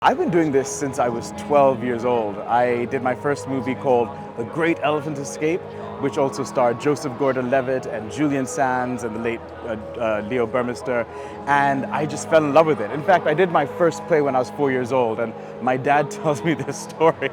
I've been doing this since I was 12 years old. I did my first movie called The Great Elephant Escape, which also starred Joseph Gordon-Levitt and Julian Sands and the late Leo Burmester, and I just fell in love with it. In fact, I did my first play when I was 4 years old, and my dad tells me this story.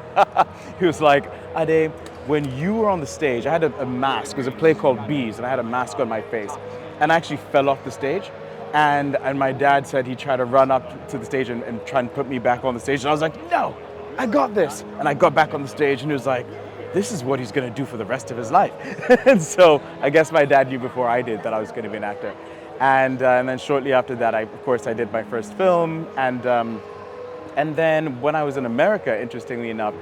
He was like, Ade, when you were on the stage, I had a mask. It was a play called Bees, and I had a mask on my face, and I actually fell off the stage. And my dad said he tried to run up to the stage and try and put me back on the stage. And I was like, no, I got this. And I got back on the stage and he was like, this is what he's going to do for the rest of his life. And so I guess my dad knew before I did that I was going to be an actor. And then shortly after that, of course, I did my first film. And then when I was in America, interestingly enough,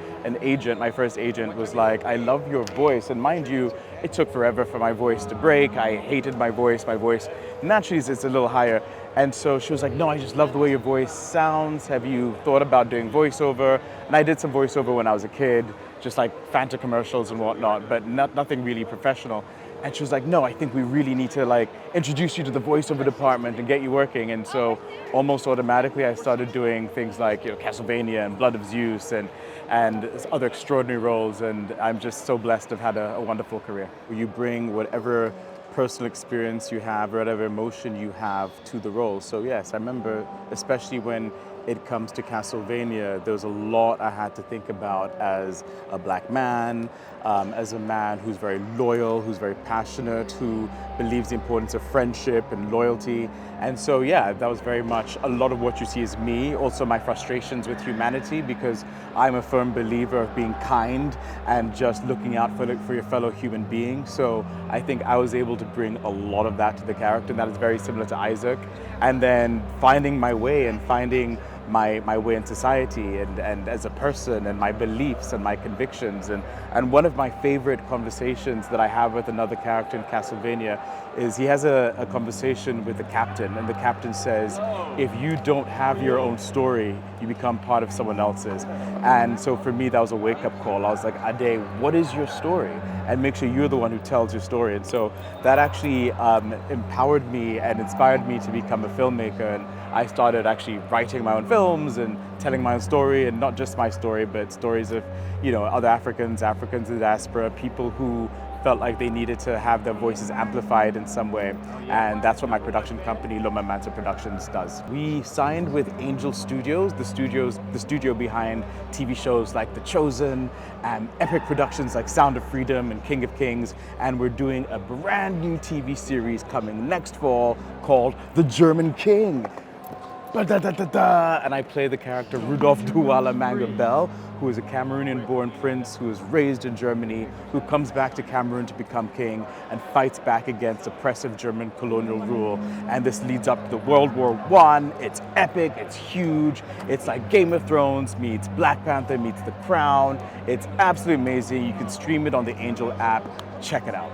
my first agent was like, I love your voice. And mind you, it took forever for my voice to break. I hated my voice. My voice naturally is a little higher. And so she was like, no, I just love the way your voice sounds. Have you thought about doing voiceover? And I did some voiceover when I was a kid, just like Fanta commercials and whatnot, but nothing really professional. And she was like, no, I think we really need to like introduce you to the voiceover department and get you working. And so almost automatically I started doing things like, Castlevania and Blood of Zeus and other extraordinary roles. And I'm just so blessed to have had a wonderful career. You bring whatever personal experience you have, or whatever emotion you have to the role. So yes, I remember, especially when it comes to Castlevania, there was a lot I had to think about as a black man, as a man who's very loyal, who's very passionate, who believes the importance of friendship and loyalty. And so yeah, that was very much a lot of what you see is me, also my frustrations with humanity, because I'm a firm believer of being kind and just looking out for your fellow human being. So I think I was able to bring a lot of that to the character, and that is very similar to Isaac. And then finding my way and finding my way in society and as a person, and my beliefs and my convictions. And one of my favorite conversations that I have with another character in Castlevania is he has a conversation with the captain, and the captain says, if you don't have your own story, you become part of someone else's. And so for me, that was a wake-up call. I was like, Ade, what is your story? And make sure you're the one who tells your story. And so that actually empowered me and inspired me to become a filmmaker. And I started actually writing my own films and telling my own story, and not just my story, but stories of, other Africans in the diaspora, people who felt like they needed to have their voices amplified in some way. And that's what my production company, Loma Mansa Productions, does. We signed with Angel Studios, the studio behind TV shows like The Chosen, and epic productions like Sound of Freedom and King of Kings. And we're doing a brand new TV series coming next fall called The German King. And I play the character Rudolf Douala Mangabell, who is a Cameroonian-born prince who is raised in Germany, who comes back to Cameroon to become king and fights back against oppressive German colonial rule. And this leads up to the World War I. It's epic, it's huge. It's like Game of Thrones meets Black Panther meets The Crown. It's absolutely amazing. You can stream it on the Angel app. Check it out.